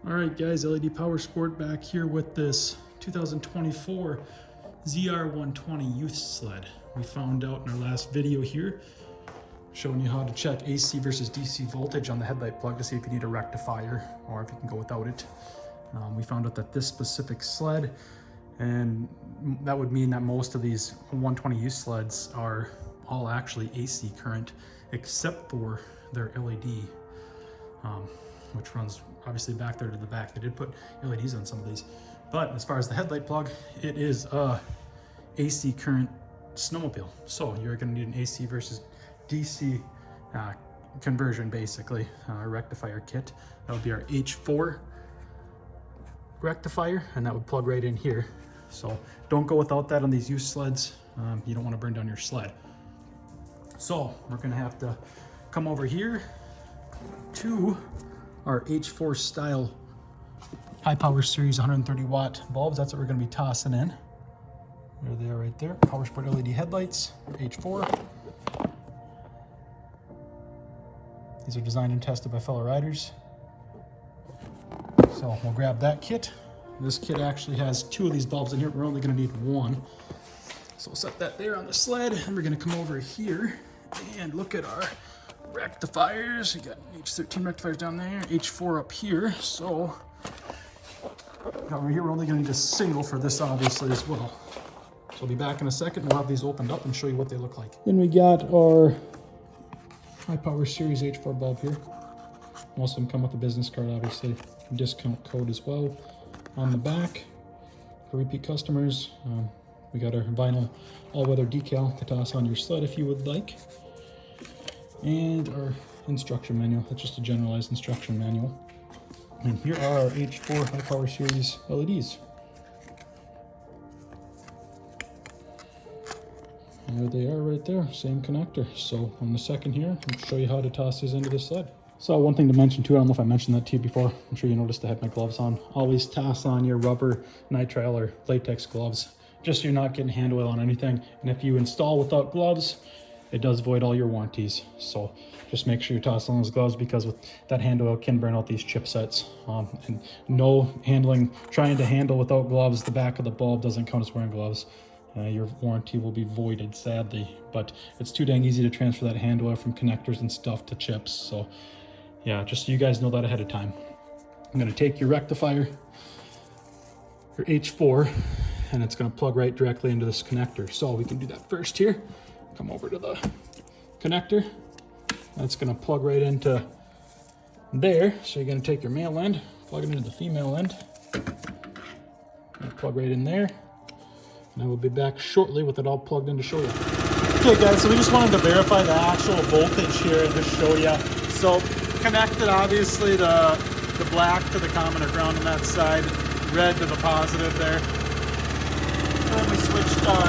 All right, guys, LEDPowersport back here with this 2024 ZR120 youth sled. We found out in our last video here, showing you how to check AC versus DC voltage on the headlight plug to see if you need a rectifier or if you can go without it. We found out that this specific sled, and that would mean that most of these 120 youth sleds are all actually AC current, except for their LED, which runs obviously back there to the back. They did put LEDs on some of these, but as far as the headlight plug, it is a AC current snowmobile. So you're going to need an AC versus DC conversion, basically, a rectifier kit. That would be our H4 rectifier, and that would plug right in here. So don't go without that on these used sleds. You don't want to burn down your sled. So we're going to have to come over here to our H4 style high power series 130 watt bulbs. That's what we're going to be tossing in. There they are right there. PowerSport LED headlights, H4. These are designed and tested by fellow riders. So we'll grab that kit. This kit actually has 2 of these bulbs in here. We're only going to need 1. So we'll set that there on the sled, and we're going to come over here and look at our rectifiers. We got H13 rectifiers down there, H4 up here. So over here, we're only going to need a single for this, obviously, as well. So I'll be back in a second. We'll have these opened up and show you what they look like. Then we got our high power series H4 bulb here. Most of them come with a business card, obviously, discount code as well on the back for repeat customers. We got our vinyl all-weather decal to toss on your sled if you would like. And our instruction manual. That's just a generalized instruction manual. And here are our H4 high power series LEDs. There they are right there, same connector. So on the second here, I'll show you how to toss these into the sled. So one thing to mention too, I don't know if I mentioned that to you before, I'm sure you noticed I had my gloves on. Always toss on your rubber, nitrile, or latex gloves, just so you're not getting hand oil on anything. And if you install without gloves, it does void all your warranties. So just make sure you toss on those gloves, because with that hand oil can burn out these chipsets. And no handling, trying to handle without gloves, the back of the bulb doesn't count as wearing gloves. Your warranty will be voided, sadly, but it's too dang easy to transfer that hand oil from connectors and stuff to chips. So yeah, just so you guys know that ahead of time. I'm gonna take your rectifier, your H4, and it's gonna plug right directly into this connector. So we can do that first here. Come over to the connector. That's gonna plug right into there. So you're gonna take your male end, plug it into the female end, and plug right in there. And I will be back shortly with it all plugged in to show you. Okay guys, so we just wanted to verify the actual voltage here and just show you. So connected obviously the black to the common or ground on that side, red to the positive there. And then we switched our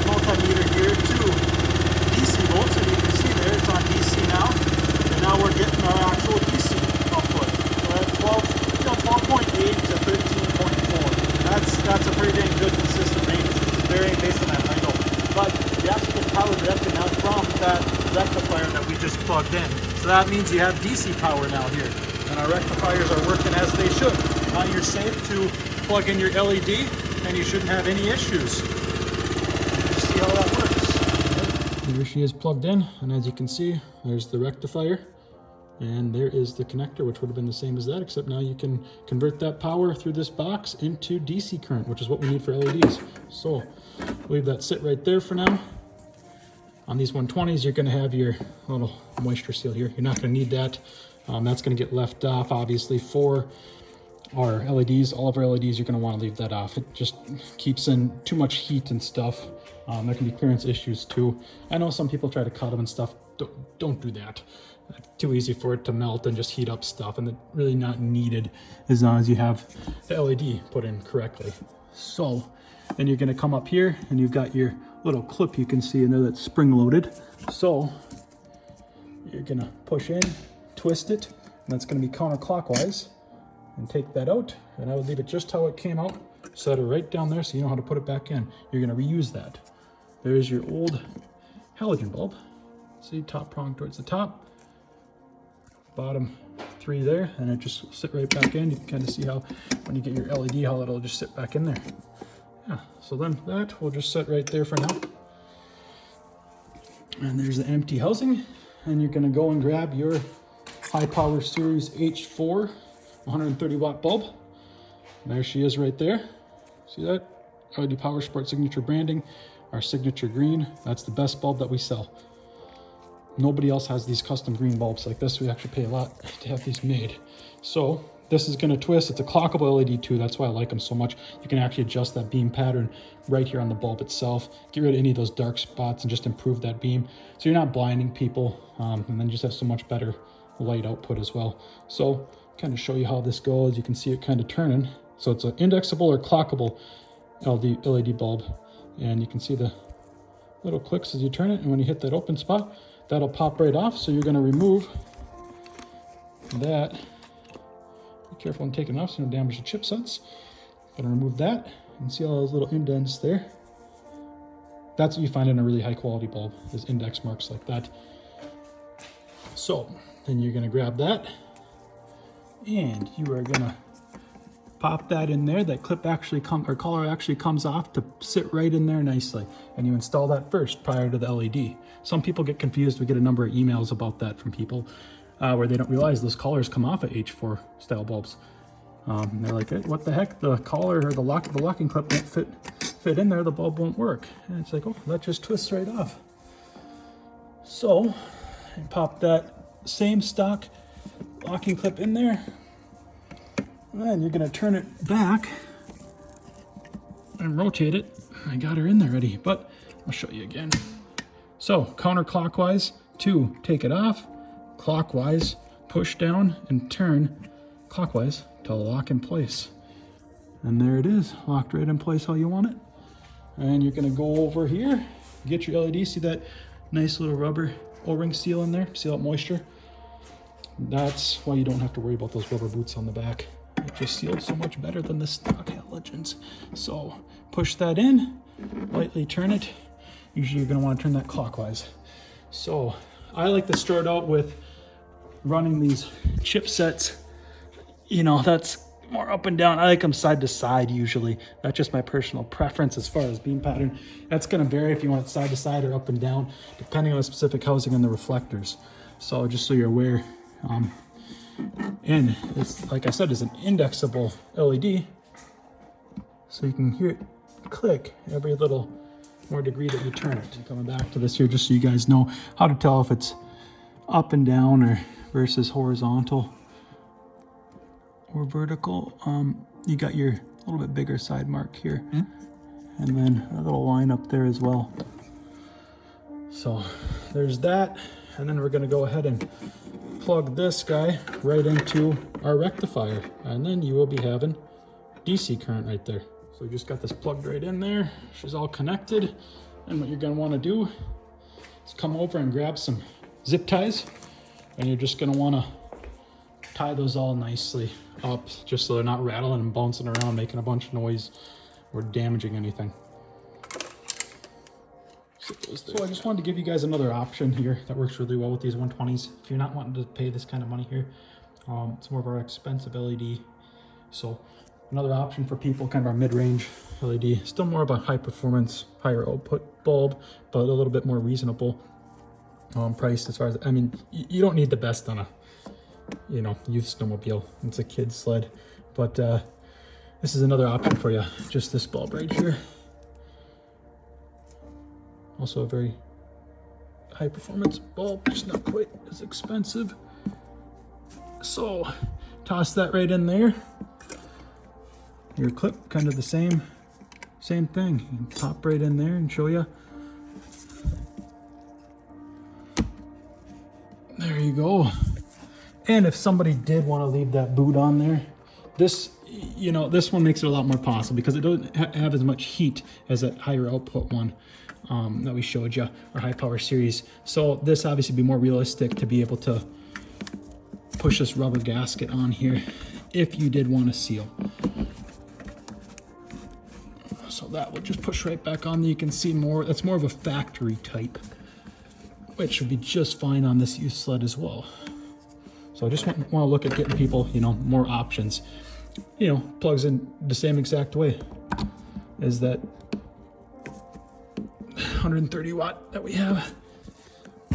multimeter here to DC volts, and you can see there it's on DC now. And now we're getting our actual DC output. We're at 12.8 to 13.4. That's a pretty dang good consistent range. It's varying based on that idle. But you actually get power directed now from that rectifier that we just plugged in. So that means you have DC power now here. And our rectifiers are working as they should. Now you're safe to plug in your LED, and you shouldn't have any issues. Just see how that works. Here she is plugged in, and as you can see, there's the rectifier. And there is the connector, which would have been the same as that, except now you can convert that power through this box into DC current, which is what we need for LEDs. So leave that sit right there for now. On these 120s, you're gonna have your little moisture seal here. You're not gonna need that. That's gonna get left off, obviously, for our LEDs. All of our LEDs, you're gonna wanna leave that off. It just keeps in too much heat and stuff. There can be clearance issues too. I know some people try to cut them and stuff. Don't do that. It's too easy for it to melt and just heat up stuff, and it's really not needed as long as you have the LED put in correctly. So then you're going to come up here, and you've got your little clip you can see in there that's spring loaded. So you're going to push in, twist it, and that's going to be counterclockwise, and take that out. And I would leave it just how it came out, set it right down there so you know how to put it back in. You're going to reuse that. There's your old halogen bulb. See, top prong towards the top, bottom 3 there, and it just will sit right back in. You can kind of see how when you get your LED, how it'll just sit back in there. Yeah, so then that will just sit right there for now. And there's the empty housing, and you're gonna go and grab your High Power Series H4 130 watt bulb. And there she is right there. See that? LEDPowersport signature branding, our signature green. That's the best bulb that we sell. Nobody else has these custom green bulbs like this. We actually pay a lot to have these made. So this is going to twist. It's a clockable LED too. That's why I like them so much. You can actually adjust that beam pattern right here on the bulb itself. Get rid of any of those dark spots and just improve that beam. So you're not blinding people, and then just have so much better light output as well. So kind of show you how this goes. You can see it kind of turning. So it's an indexable or clockable LED bulb. And you can see the little clicks as you turn it. And when you hit that open spot, that'll pop right off. So you're going to remove that. Be careful when taking it off so you don't damage the chipsets. Going to remove that and see all those little indents there. That's what you find in a really high quality bulb, is index marks like that. So then you're going to grab that and you are going to pop that in there. That clip actually collar actually comes off to sit right in there nicely. And you install that first prior to the LED. Some people get confused. We get a number of emails about that from people where they don't realize those collars come off at H4 style bulbs. And they're like, hey, what the heck? The collar or the locking clip won't fit in there. The bulb won't work. And it's like, oh, that just twists right off. So I pop that same stock locking clip in there. And you're gonna turn it back and rotate it. I got her in there already, but I'll show you again. So counterclockwise to take it off, clockwise, push down and turn clockwise to lock in place. And there it is, locked right in place how you want it. And you're gonna go over here, get your LED, see that nice little rubber O-ring seal in there, seal out moisture. That's why you don't have to worry about those rubber boots on the back. It just seals so much better than the stock halogens. So push that in, lightly turn it. Usually you're gonna wanna turn that clockwise. So I like to start out with running these chipsets. You know, that's more up and down. I like them side to side usually. That's just my personal preference as far as beam pattern. That's gonna vary if you want it side to side or up and down, depending on the specific housing and the reflectors. So just so you're aware. And it's, like I said, is an indexable LED, so you can hear it click every little more degree that you turn it. And coming back to this here, just so you guys know how to tell if it's up and down or versus horizontal or vertical. You got your little bit bigger side mark here, and then a little line up there as well. So there's that, and then we're going to go ahead and plug this guy right into our rectifier, and then you will be having DC current right there. So we just got this plugged right in there. She's all connected, and what you're going to want to do is come over and grab some zip ties, and you're just going to want to tie those all nicely up just so they're not rattling and bouncing around making a bunch of noise or damaging anything. So I just wanted to give you guys another option here that works really well with these 120s. If you're not wanting to pay this kind of money here, it's more of our expensive LED. So another option for people, kind of our mid-range LED. Still more of a high performance, higher output bulb, but a little bit more reasonable priced as far as, I mean, you don't need the best on a, you know, youth snowmobile. It's a kid's sled, but this is another option for you. Just this bulb right here. Also a very high performance bulb, just not quite as expensive. So toss that right in there. Your clip, kind of the same thing. You can pop right in there and show you. There you go. And if somebody did want to leave that boot on there, this, you know, this one makes it a lot more possible because it doesn't have as much heat as that higher output one that we showed you, our high power series. So this obviously be more realistic to be able to push this rubber gasket on here if you did want to seal. So that will just push right back on there. You can see more, that's more of a factory type, which would be just fine on this youth sled as well. So I just want to look at getting people, you know, more options. You know, plugs in the same exact way as that 130 watt that we have.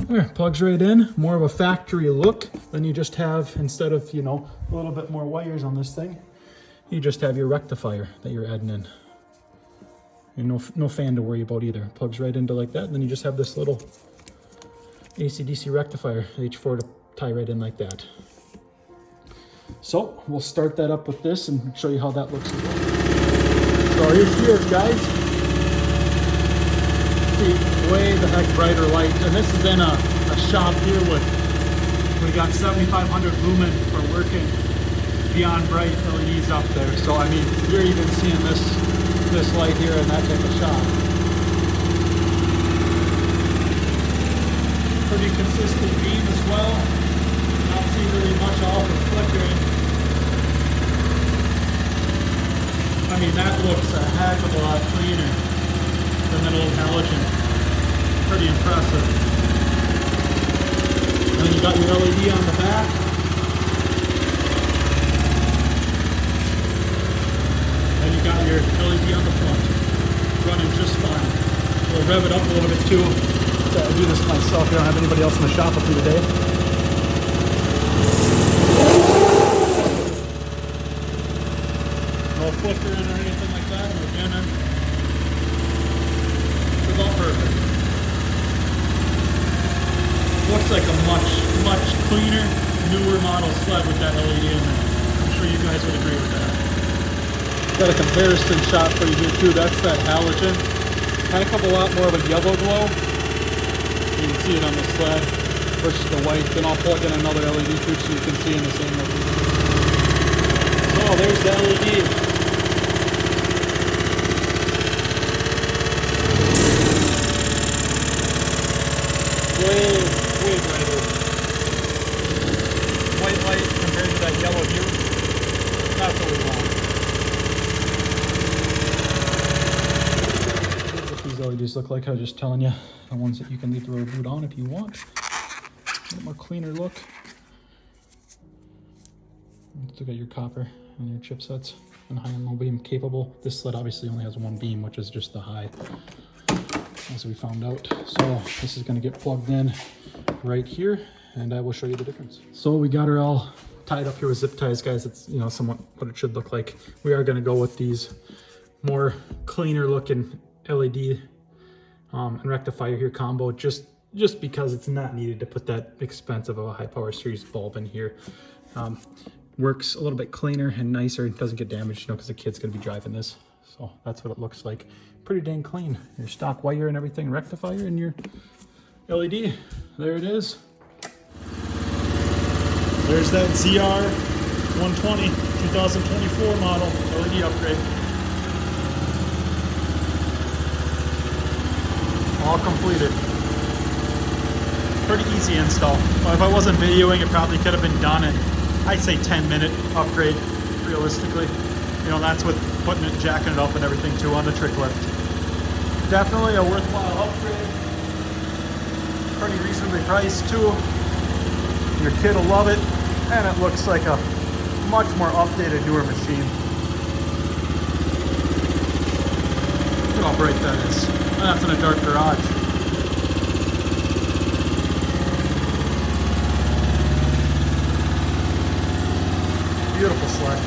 There, plugs right in, more of a factory look than you just have. Instead of, you know, a little bit more wires on this thing, you just have your rectifier that you're adding in. And no fan to worry about either. Plugs right into like that, and then you just have this little AC/DC rectifier, H4, to tie right in like that. So we'll start that up with this and show you how that looks as well. So here she is, guys. See, way the heck brighter light, and this is in a shop here with, we got 7,500 lumen for working beyond bright LEDs up there. So I mean, you're even seeing this light here in that type of shop. Pretty consistent beam as well. Not seeing really much off or flickering. I mean, that looks a heck of a lot cleaner than that old halogen. Pretty impressive. And then you got your LED on the back. And you got your LED on the front. Running just fine. We'll rev it up a little bit too. I do this myself. I don't have anybody else in the shop with me today. No flickering or anything like that. No jamming. It's about perfect. Looks like a much cleaner, newer model sled with that LED in there. I'm sure you guys would agree with that. Got a comparison shot for you here too. That's that halogen. Heck of a lot more of a yellow glow. You can see it on the sled versus the white. Then I'll plug in another LED too so you can see in the same way. So there's the LED. Way brighter. White light compared to that yellow hue. That's what we want. That's what these LEDs look like. I was just telling you. The ones that you can leave the road boot on if you want. A little more cleaner look. Let's look at your copper and your chipsets and high and low beam capable. This sled obviously only has one beam, which is just the high, as we found out. So this is going to get plugged in right here, and I will show you the difference. So we got her all tied up here with zip ties, guys. It's, you know, somewhat what it should look like. We are going to go with these more cleaner looking LED and rectifier here combo, just because it's not needed to put that expensive of a high power series bulb in here. Works a little bit cleaner and nicer. It doesn't get damaged, you know, because the kid's gonna be driving this. So that's what it looks like. Pretty dang clean. Your stock wire and everything, rectifier, and your LED. There it is. There's that ZR120 2024 model LED upgrade. All completed. Pretty easy install. But if I wasn't videoing, it probably could have been done in, I'd say, 10-minute upgrade, realistically. You know, that's with putting it, jacking it up and everything too on the trick lift. Definitely a worthwhile upgrade. Pretty reasonably priced too. Your kid will love it. And it looks like a much more updated, newer machine. Look how bright that is. And that's in a dark garage. Beautiful sled.